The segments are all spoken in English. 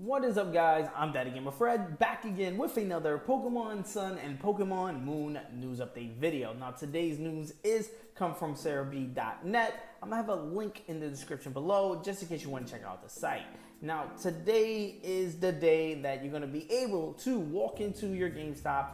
What is up, guys? I'm Daddy Gamer Fred, back again with another Pokemon Sun and Pokemon Moon news update video. Now, today's news is come from SarahB.net. I'm gonna have a link in the description below just in case you want to check out the site. Now, today is the day that you're gonna be able to walk into your GameStop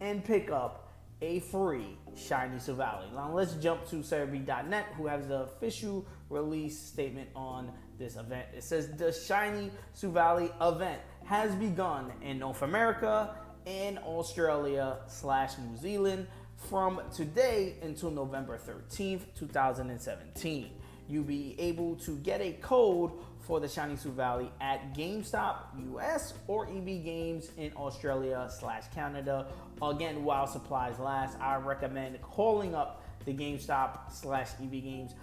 and pick up a free Shiny Silvally. Now let's jump to SarahB.net, who has the official release statement on this event. It says the Shiny Silvally event has begun in North America and Australia/New Zealand from today until November 13th, 2017. You'll be able to get a code for the Shiny Silvally at Gamestop US or EBGames in Australia/Canada. Again, while supplies last, I recommend calling up the Gamestop/EBGames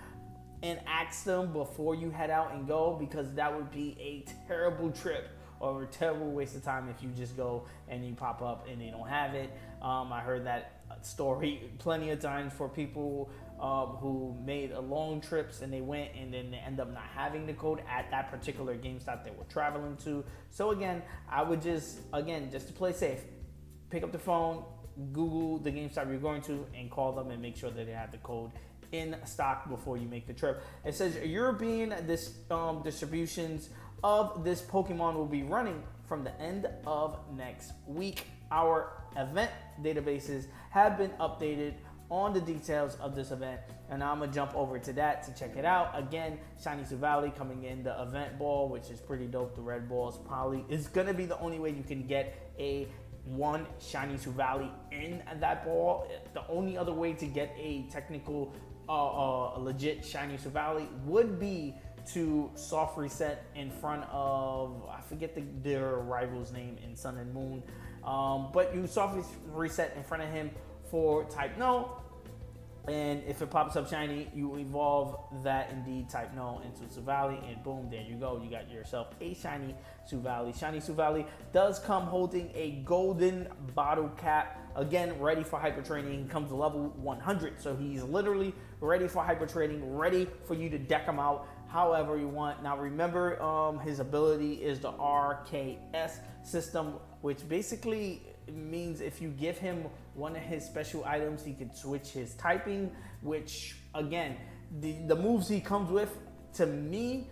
and ask them before you head out and go, because that would be a terrible trip or a terrible waste of time if you just go and you pop up and they don't have it. I heard that story plenty of times for people who made long trips and they went and then they end up not having the code at that particular GameStop they were traveling to. So again, I would just to play safe, pick up the phone, Google the GameStop you're going to and call them and make sure that they have the code in stock before you make the trip. It says European distributions of this Pokemon will be running from the end of next week. Our event databases have been updated on the details of this event, and I'm gonna jump over to that to check it out. Again, Shiny Silvally coming in the event ball, which is pretty dope. The red ball is gonna be the only way you can get a one Shiny Silvally in that ball. The only other way to get a technical a legit Shiny Silvally would be to soft reset in front of, I forget their rival's name in Sun and Moon, but you soft reset in front of him for type no, and if it pops up shiny, you evolve that indeed type no into Silvally, and boom, there you go, you got yourself a Shiny Silvally. Shiny Silvally does come holding a golden bottle cap, again ready for hyper training. He comes to level 100, so he's literally ready for hyper training, ready for you to deck him out however you want. Now remember, his ability is the RKS system, which basically means if you give him one of his special items, he can switch his typing, which again, the moves he comes with, to me,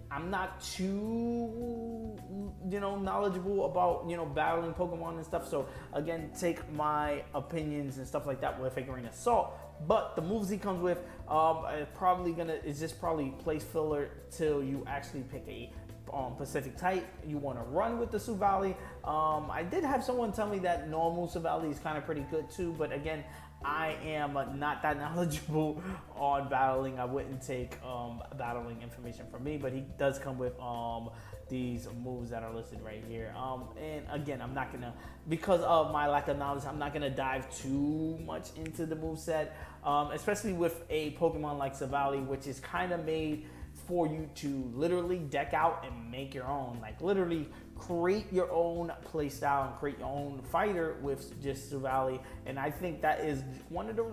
I'm not too knowledgeable about battling Pokemon and stuff, so again, take my opinions and stuff like that with a grain of salt. But the moves he comes with is just probably place filler till you actually pick a Pacific type you want to run with the Silvally. I did have someone tell me that normal Silvally is kind of pretty good too, but again, I am not that knowledgeable on battling. I wouldn't take battling information from me, but he does come with these moves that are listed right here. And again, I'm not gonna, because of my lack of knowledge, I'm not gonna dive too much into the moveset, especially with a Pokemon like Silvally, which is kind of made for you to literally deck out and make your own, like literally create your own play style and create your own fighter with just Silvally. And I think that is one of the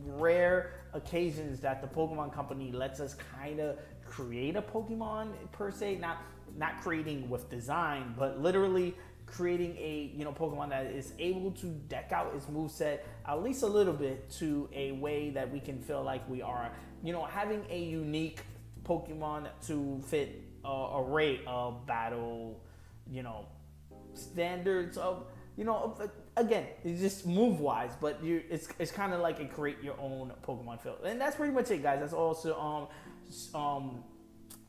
rare occasions that the Pokemon company lets us kind of create a Pokemon per se, not creating with design, but literally creating a Pokemon that is able to deck out its moveset at least a little bit to a way that we can feel like we are having a unique Pokemon to fit array of battle standards of again, it's just move wise, but it's kind of like a create your own Pokemon feel. And that's pretty much it, guys. That's also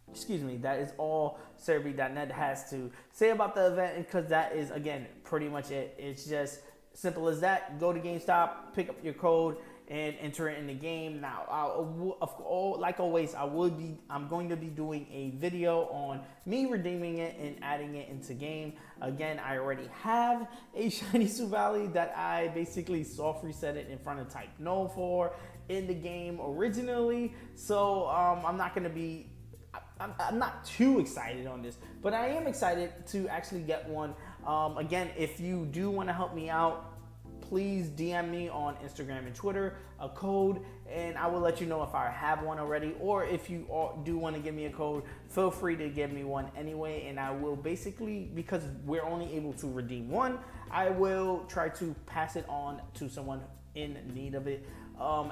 that is all SarahB.net has to say about the event, because that is, again, pretty much it. It's just simple as that. Go to GameStop, pick up your code, and enter it in the game. Now, like always, I'm going to be doing a video on me redeeming it and adding it into game. Again, I already have a Shiny Silvally that I basically soft reset it in front of type no for in the game originally. So I'm not too excited on this, but I am excited to actually get one. Again, if you do want to help me out, please DM me on Instagram and Twitter a code, and I will let you know if I have one already, or if you do want to give me a code, feel free to give me one anyway, and I will basically, because we're only able to redeem one, I will try to pass it on to someone in need of it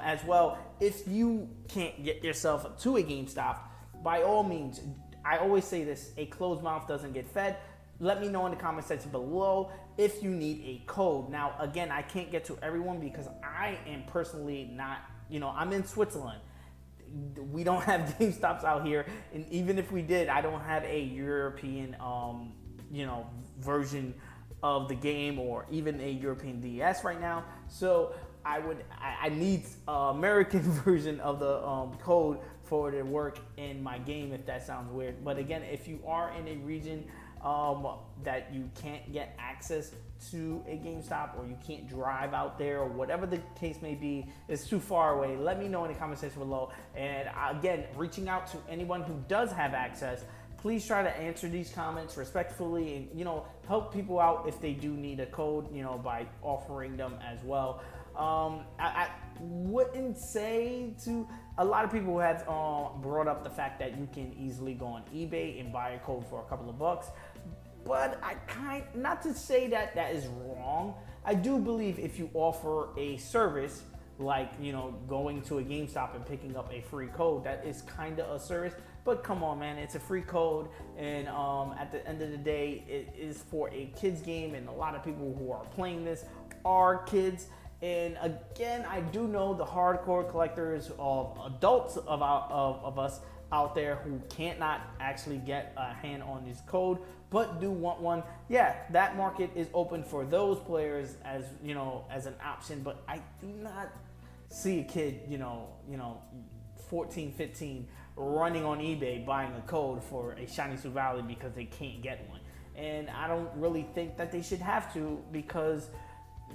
as well. If you can't get yourself to a GameStop, by all means, I always say this, a closed mouth doesn't get fed. Let me know in the comment section below if you need a code. Now, again, I can't get to everyone because I am personally not, I'm in Switzerland. We don't have GameStops out here. And even if we did, I don't have a European, version of the game, or even a European DS right now. So I need American version of the code for it to work in my game, if that sounds weird. But again, if you are in a region that you can't get access to a GameStop, or you can't drive out there, or whatever the case may be, it's too far away, let me know in the comment section below. And again, reaching out to anyone who does have access, please try to answer these comments respectfully, and help people out if they do need a code, by offering them as well. I wouldn't say to a lot of people have brought up the fact that you can easily go on eBay and buy a code for a couple of bucks, but not to say that that is wrong. I do believe if you offer a service like going to a GameStop and picking up a free code, that is kind of a service. But come on, man, it's a free code, and at the end of the day, it is for a kids game, and a lot of people who are playing this are kids. And again, I do know the hardcore collectors of adults of us out there who can't not actually get a hand on this code, but do want one. Yeah, that market is open for those players as as an option. But I do not see a kid 14, 15 running on eBay buying a code for a Shiny Silvally because they can't get one. And I don't really think that they should have to, because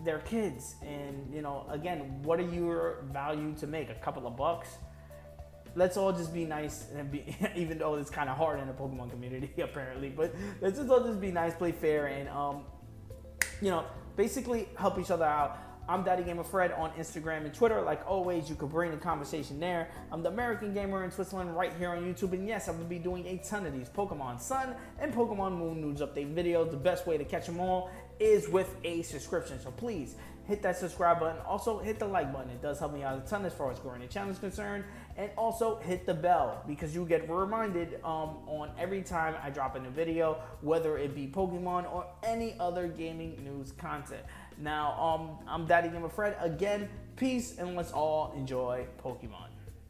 they're kids. And again, what are your value to make? A couple of bucks? Let's all just be nice and be even though it's kind of hard in the Pokemon community apparently, but let's just all just be nice, play fair, and basically help each other out. I'm Daddy Gamer Fred on Instagram and Twitter. Like always, you can bring the conversation there. I'm the American Gamer in Switzerland right here on YouTube. And yes, I'm going to be doing a ton of these Pokemon Sun and Pokemon Moon news update videos. The best way to catch them all is with a subscription. So please hit that subscribe button. Also hit the like button. It does help me out a ton as far as growing the channel is concerned. And also hit the bell, because you get reminded on every time I drop a new video, whether it be Pokemon or any other gaming news content. Now, I'm Daddy Gamer Fred. Again, peace, and let's all enjoy Pokemon.